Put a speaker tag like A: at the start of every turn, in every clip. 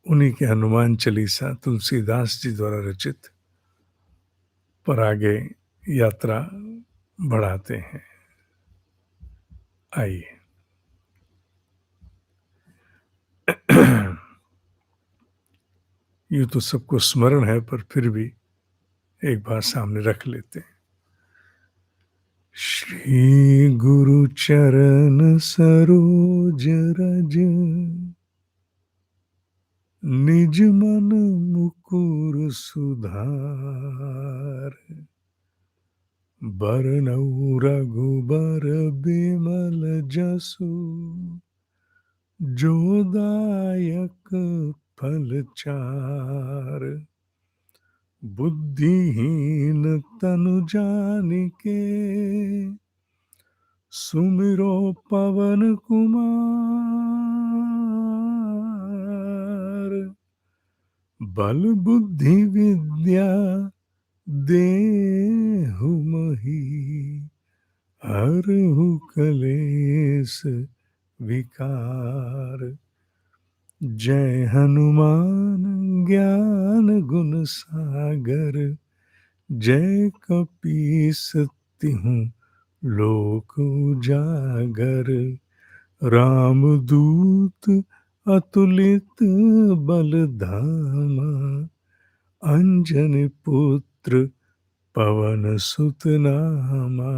A: उन्हीं के हनुमान चालीसा तुलसीदास जी द्वारा रचित पर आगे यात्रा बढ़ाते हैं। आइए। यूं तो सबको स्मरण है, पर फिर भी एक बार सामने रख लेते हैं। श्री गुरु चरण सरोज रज, निज मन मुकुर सुधार। बरनउँ रघुबर बिमल जसु, जो दायक फल चार। बुद्धिहीन तनु जानिके, सुमिरो पवन कुमार। बल बुद्धि विद्या देहु मही, हरहु कलेस विकार। जय हनुमान ज्ञान गुण सागर, जय कपीस तिहुँ लोक उजागर। रामदूत अतुलित बल धामा, अंजनी पुत्र पवन सुत नामा।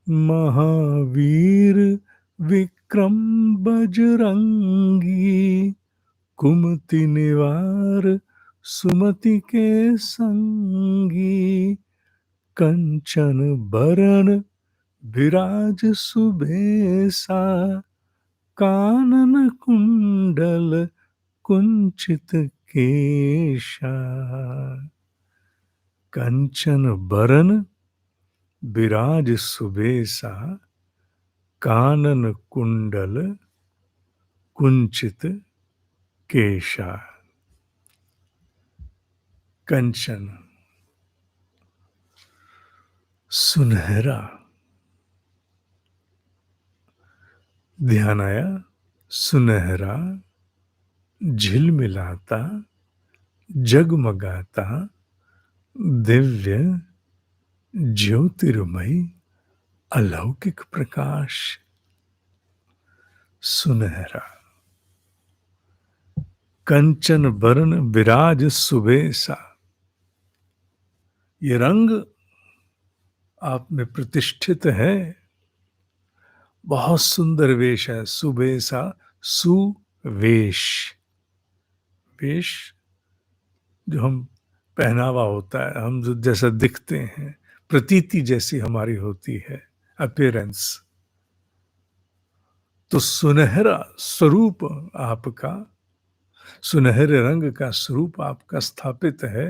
A: महावीर विक्रम बजरंगी, कुमति निवार सुमति के संगी। कंचन बरन विराज सुबेसा, कानन कुंडल कुंचित केशा। कंचन बरन विराज सुबेसा, कानन कुंडल कुंचित केशा। कंचन सुनहरा। ध्यान आया। सुनहरा, झिलमिलाता, जगमगाता, दिव्य, ज्योतिर्मय, अलौकिक प्रकाश। सुनहरा। कंचन बरन विराज सुबेसा, ये रंग आप में प्रतिष्ठित है। बहुत सुंदर वेश है। सुबेसा, सुवेश, वेश जो हम पहनावा होता है, हम जो जैसा दिखते हैं, प्रतीति जैसी हमारी होती है, अपीयरेंस। तो सुनहरा स्वरूप आपका, सुनहरे रंग का स्वरूप आपका स्थापित है,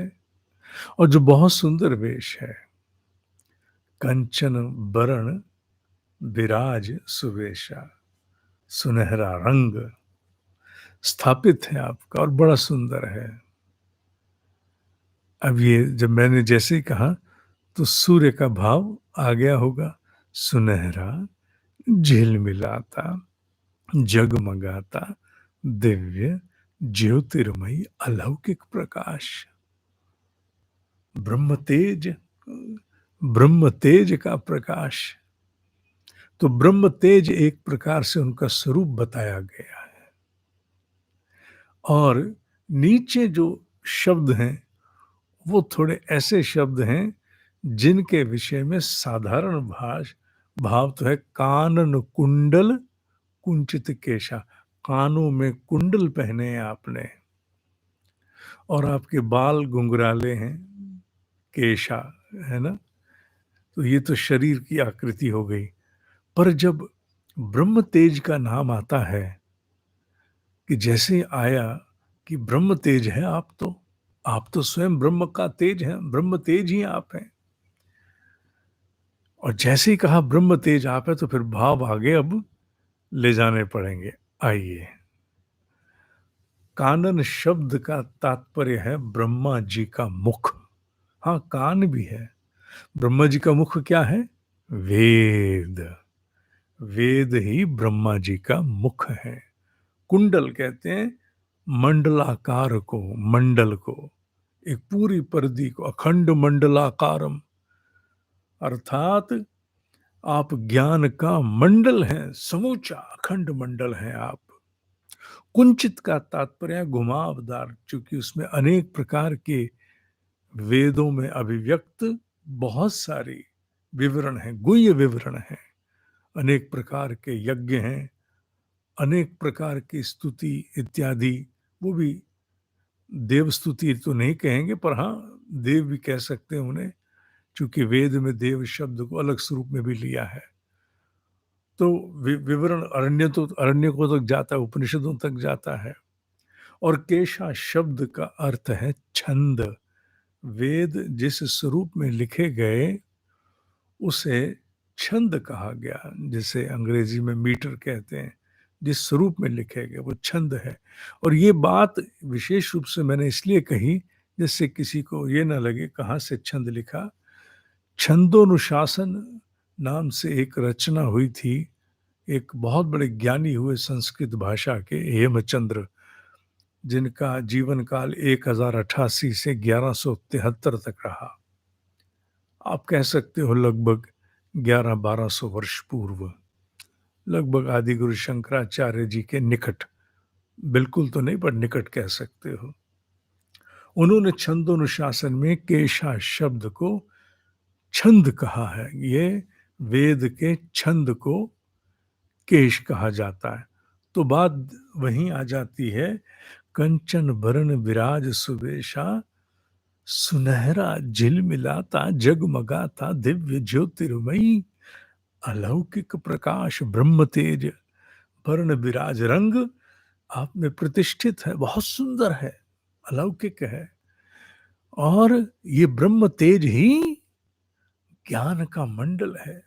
A: और जो बहुत सुंदर वेश है। कंचन बरण विराज सुवेशा, सुनहरा रंग स्थापित है आपका और बड़ा सुंदर है। अब ये जब मैंने जैसे ही कहा तो सूर्य का भाव आ गया होगा। सुनहरा, झिलमिलाता, जगमगाता, दिव्य, ज्योतिर्मयी, अलौकिक प्रकाश। ब्रह्म तेज, ब्रह्म तेज का प्रकाश। तो ब्रह्म तेज एक प्रकार से उनका स्वरूप बताया गया है। और नीचे जो शब्द हैं वो थोड़े ऐसे शब्द हैं जिनके विषय में साधारण भाव तो है। कानन कुंडल कुंचित केशा, कानों में कुंडल पहने हैं आपने और आपके बाल घुंघराले हैं, केशा है ना। तो ये तो शरीर की आकृति हो गई। पर जब ब्रह्म तेज का नाम आता है, कि जैसे आया कि ब्रह्म तेज है आप तो स्वयं ब्रह्म का तेज हैं, ब्रह्म तेज ही आप हैं। और जैसे ही कहा ब्रह्म तेज आप है, तो फिर भाव आगे अब ले जाने पड़ेंगे। आइए। कानन शब्द का तात्पर्य है ब्रह्मा जी का मुख। हाँ, कान भी है। ब्रह्मा जी का मुख क्या है? वेद। वेद ही ब्रह्मा जी का मुख है। कुंडल कहते हैं मंडलाकार को, मंडल को, एक पूरी परिधि को, अखंड मंडलाकारम, अर्थात आप ज्ञान का मंडल हैं, समूचा अखंड मंडल हैं आप। कुंचित का तात्पर्य है घुमावदार, क्योंकि उसमें अनेक प्रकार के वेदों में अभिव्यक्त बहुत सारी विवरण हैं, गुह्य विवरण हैं, अनेक प्रकार के यज्ञ हैं, अनेक प्रकार की स्तुति इत्यादि। वो भी देव स्तुति तो नहीं कहेंगे, पर हाँ देव भी कह सकते हैं उन्हें, क्योंकि वेद में देव शब्द को अलग स्वरूप में भी लिया है। तो विवरण अरण्य को तक जाता है, उपनिषदों तक जाता है। और केशा शब्द का अर्थ है छंद। वेद जिस स्वरूप में लिखे गए उसे छंद कहा गया, जिसे अंग्रेजी में मीटर कहते हैं। जिस स्वरूप में लिखे गए वो छंद है। और ये बात विशेष रूप से मैंने इसलिए कही जिससे किसी को ये ना लगे कहाँ से छंद लिखा। छंदोनुशासन नाम से एक रचना हुई थी, एक बहुत बड़े ज्ञानी हुए संस्कृत भाषा के, हेमचंद्र, जिनका जीवन काल 1088 से 1173 तक रहा। आप कह सकते हो लगभग 1100-1200 वर्ष पूर्व, लगभग आदि गुरु शंकराचार्य जी के निकट, बिल्कुल तो नहीं पर निकट कह सकते हो। उन्होंने छंदोनुशासन में केशा शब्द को छंद कहा है। ये वेद के छंद को केश कहा जाता है। तो बात वहीं आ जाती है, कंचन बरन विराज सुवेशा, सुनहरा झिलमिलाता जगमगाता दिव्य ज्योतिर्मयी, अलौकिक प्रकाश ब्रह्म तेज, वर्ण विराज, रंग आप में प्रतिष्ठित है, बहुत सुंदर है, अलौकिक है। और ये ब्रह्म तेज ही ज्ञान का मंडल है।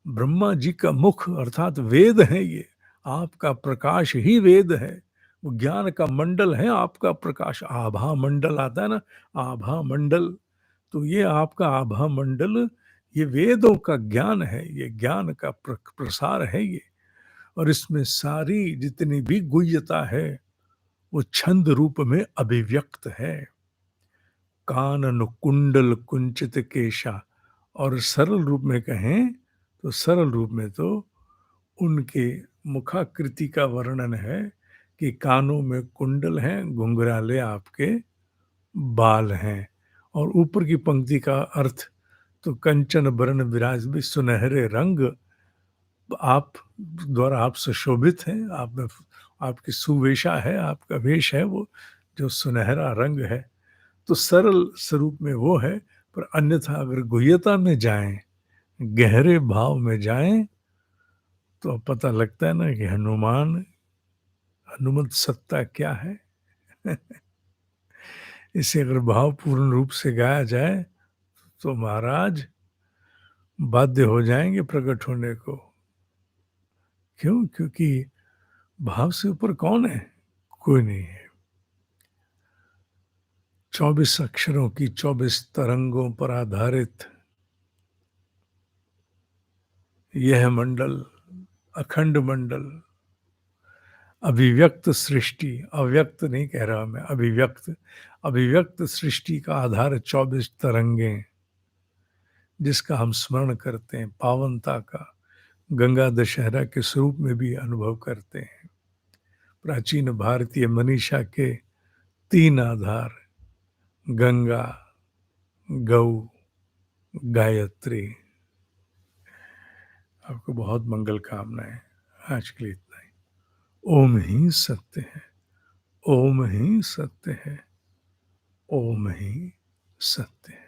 A: ब्रह्मा जी का मुख अर्थात वेद है ये, आपका प्रकाश ही वेद है। वो ज्ञान का मंडल है, आपका प्रकाश। आभा मंडल आता है ना, आभा मंडल, तो ये आपका आभा मंडल, ये वेदों का ज्ञान है, ये ज्ञान का प्रसार है ये। और इसमें सारी जितनी भी गुह्यता है वो छंद रूप में अभिव्यक्त है। कानन कुंडल कुंचित केशा, और सरल रूप में कहें तो सरल रूप में तो उनके मुखाकृति का वर्णन है कि कानों में कुंडल हैं, घुंघराले आपके बाल हैं। और ऊपर की पंक्ति का अर्थ तो कंचन बरन विराज भी, सुनहरे रंग आप द्वारा आप सुशोभित हैं, आप में आपकी सुवेशा है, आपका वेश है वो जो सुनहरा रंग है। तो सरल स्वरूप में वो है, पर अन्यथा अगर गुह्यता में जाएं, गहरे भाव में जाएं, तो अब पता लगता है ना कि हनुमत सत्ता क्या है। इसे अगर भावपूर्ण रूप से गाया जाए तो महाराज बाध्य हो जाएंगे प्रकट होने को। क्यों? क्योंकि भाव से ऊपर कौन है? कोई नहीं है। 24 अक्षरों की 24 तरंगों पर आधारित यह मंडल, अखंड मंडल, अभिव्यक्त सृष्टि, अव्यक्त नहीं कह रहा मैं, अभिव्यक्त, अभिव्यक्त सृष्टि का आधार 24 तरंगे, जिसका हम स्मरण करते हैं, पावनता का गंगा दशहरा के स्वरूप में भी अनुभव करते हैं। प्राचीन भारतीय मनीषा के 3 आधार, गंगा, गौ, गायत्री। आपको बहुत मंगल कामनाएं। आज के लिए इतना ही। ओम ही सत्य है, ओम ही सत्य है, ओम ही सत्य है।